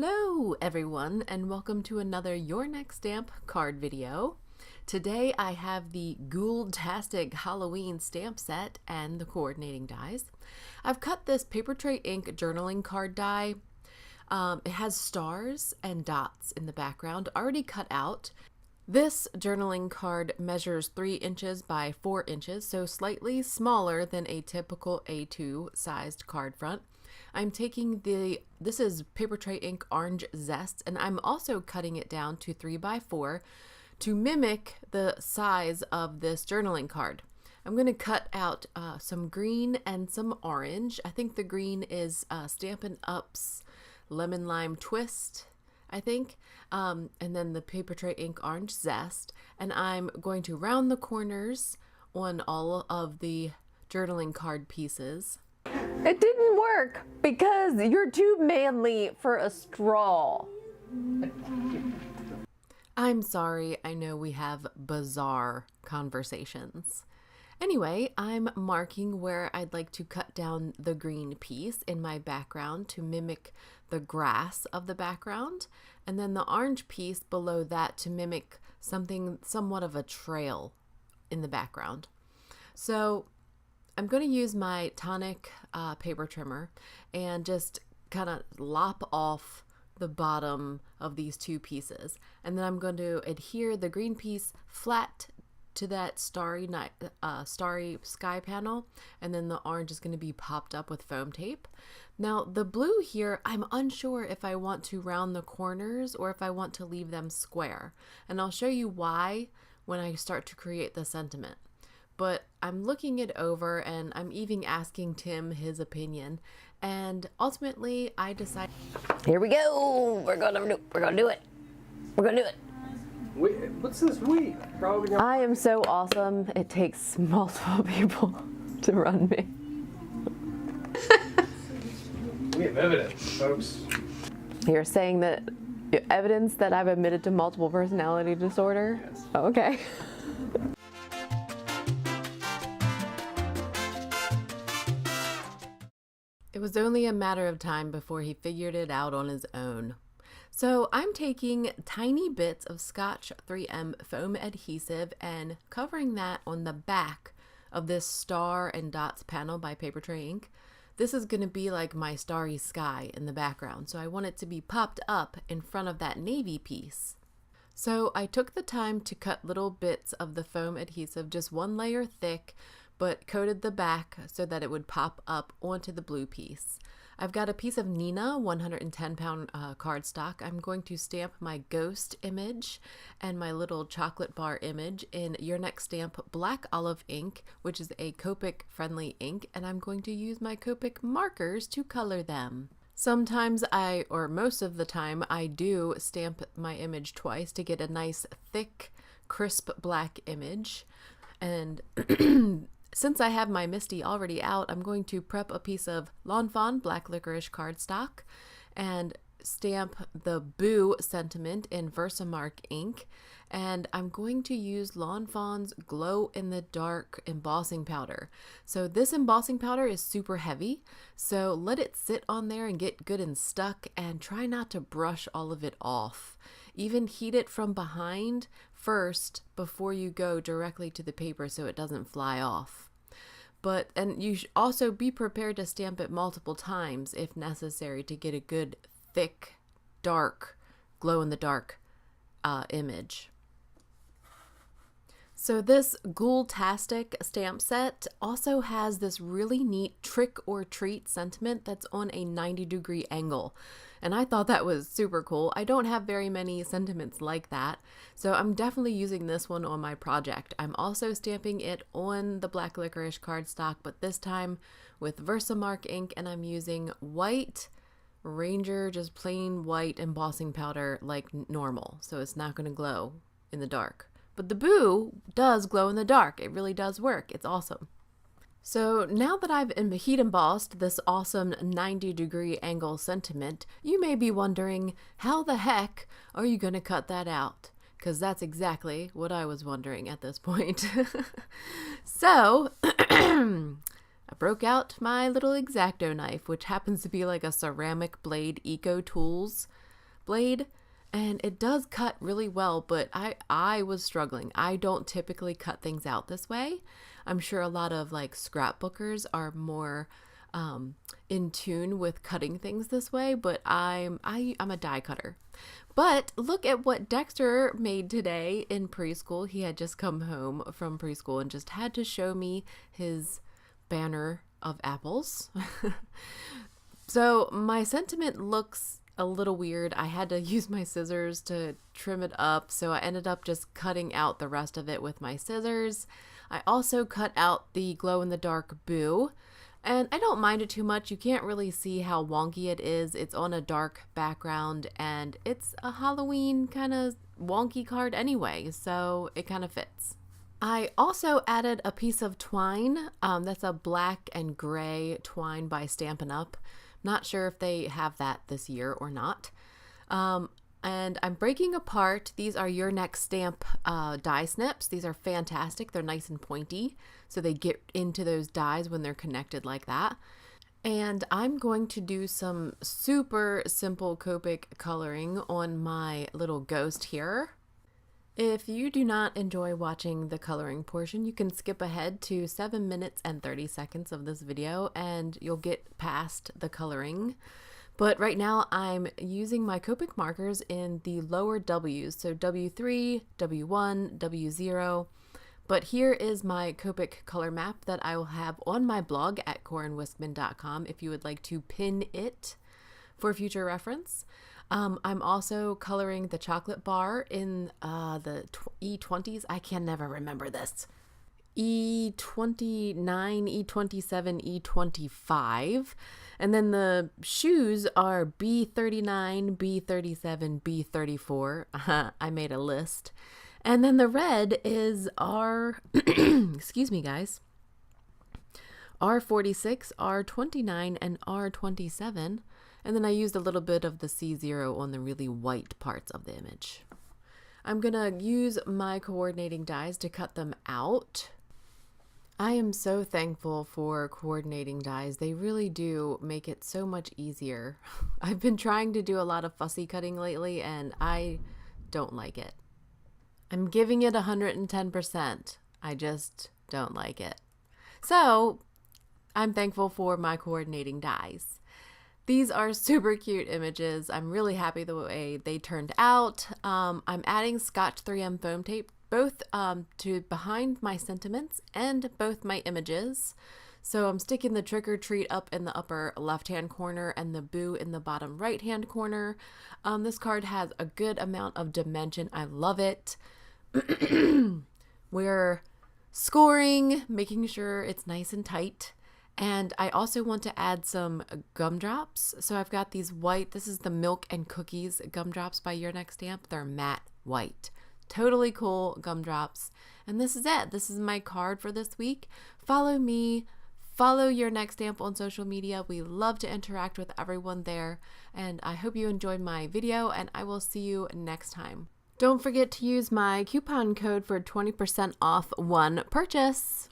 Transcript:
Hello everyone, and welcome to another Your Next Stamp card video. Today I have the Ghoul-Tastic Halloween stamp set and the coordinating dies. I've cut this Papertrey ink journaling card die. It has stars and dots in the background already cut out. This journaling card measures 3 inches by 4 inches, so slightly smaller than a typical A2 sized card front. I'm taking this is Papertrey ink orange Zest, and I'm also cutting it down to 3 by 4 to mimic the size of this journaling card. I'm going to cut out some green and some orange. I think the green is Stampin' Up's Lemon Lime Twist, I think, and then the Papertrey ink orange Zest, and I'm going to round the corners on all of the journaling card pieces. It didn't work because you're too manly for a straw. I'm sorry, I know we have bizarre conversations. Anyway, I'm marking where I'd like to cut down the green piece in my background to mimic the grass of the background, and then the orange piece below that to mimic something somewhat of a trail in the background. So I'm going to use my tonic paper trimmer and just kind of lop off the bottom of these two pieces, and then I'm going to adhere the green piece flat to that starry sky panel, and then the orange is going to be popped up with foam tape. Now the blue here, I'm unsure if I want to round the corners or if I want to leave them square, and I'll show you why when I start to create the sentiment. But I'm looking it over and I'm even asking Tim his opinion, and ultimately I decided, here we go. We're gonna do it. We're gonna do it. What's this we? Probably I am so awesome. It takes multiple people to run me. We have evidence, folks. You're saying that evidence that I've admitted to multiple personality disorder? Yes. Oh, okay. it was only a matter of time before he figured it out on his own. So I'm taking tiny bits of Scotch 3M foam adhesive and covering that on the back of this star and dots panel by Papertrey ink. This is going to be like my starry sky in the background, so I want it to be popped up in front of that navy piece. So I took the time to cut little bits of the foam adhesive, just one layer thick, but coated the back so that it would pop up onto the blue piece. I've got a piece of Neenah 110-pound cardstock. I'm going to stamp my ghost image and my little chocolate bar image in Your Next Stamp black olive ink, which is a Copic friendly ink, and I'm going to use my Copic markers to color them. Sometimes or most of the time, I do stamp my image twice to get a nice thick, crisp black image. And since I have my Misty already out, I'm going to prep a piece of Fawn black licorice cardstock and stamp the Boo sentiment in Versamark ink. And I'm going to use Fawn's glow in the dark embossing powder. So this embossing powder is super heavy, so let it sit on there and get good and stuck, and try not to brush all of it off. Even heat it from behind first before you go directly to the paper so it doesn't fly off. And you should also be prepared to stamp it multiple times if necessary to get a good thick, dark, glow in the dark image. So this Ghoul-Tastic stamp set also has this really neat trick or treat sentiment that's on a 90-degree angle. And I thought that was super cool. I don't have very many sentiments like that, so I'm definitely using this one on my project. I'm also stamping it on the black licorice cardstock, but this time with Versamark ink, and I'm using white Ranger, just plain white embossing powder like normal, so it's not going to glow in the dark. But the Boo does glow in the dark. It really does work. It's awesome. So now that I've heat embossed this awesome 90-degree angle sentiment, you may be wondering, how the heck are you going to cut that out? Because that's exactly what I was wondering at this point. So I broke out my little X-Acto knife, which happens to be like a ceramic blade Eco Tools blade, and it does cut really well, but I was struggling. I don't typically cut things out this way. I'm sure a lot of like scrapbookers are more in tune with cutting things this way, but I'm a die cutter. But look at what Dexter made today in preschool. He had just come home from preschool and just had to show me his banner of apples. So my sentiment looks a little weird. I had to use my scissors to trim it up, so I ended up just cutting out the rest of it with my scissors. I also cut out the glow-in-the-dark boo, and I don't mind it too much. You can't really see how wonky it is. It's on a dark background, and it's a Halloween kind of wonky card anyway, so it kind of fits. I also added a piece of twine. That's a black and gray twine by Stampin' Up. Not sure if they have that this year or not. And I'm breaking apart. These are Your Next Stamp die snips. These are fantastic. They're nice and pointy, so they get into those dies when they're connected like that. And I'm going to do some super simple Copic coloring on my little ghost here. If you do not enjoy watching the coloring portion, you can skip ahead to 7 minutes and 30 seconds of this video and you'll get past the coloring. But right now I'm using my Copic markers in the lower W's, so W3, W1, W0. But here is my Copic color map that I will have on my blog at corinwiskman.com if you would like to pin it for future reference. I'm also coloring the chocolate bar in the E20s. I can never remember this. E29, E27, E25. And then the shoes are B39, B37, B34. I made a list. And then the red is excuse me guys, R46, R29, and R27. And then I used a little bit of the C0 on the really white parts of the image. I'm gonna use my coordinating dies to cut them out. I am so thankful for coordinating dies. They really do make it so much easier. I've been trying to do a lot of fussy cutting lately and I don't like it. I'm giving it 110%. I just don't like it. So I'm thankful for my coordinating dies. These are super cute images. I'm really happy the way they turned out. I'm adding Scotch 3M foam tape both to behind my sentiments and both my images. So I'm sticking the trick or treat up in the upper left-hand corner and the boo in the bottom right-hand corner. This card has a good amount of dimension. I love it. We're scoring, making sure it's nice and tight. And I also want to add some gumdrops. So I've got these white, this is the Milk and Cookies gumdrops by Your Next Stamp. They're matte white. Totally cool gumdrops. And this is it. This is my card for this week. Follow me. Follow Your Next Stamp on social media. We love to interact with everyone there. And I hope you enjoyed my video and I will see you next time. Don't forget to use my coupon code for 20% off one purchase.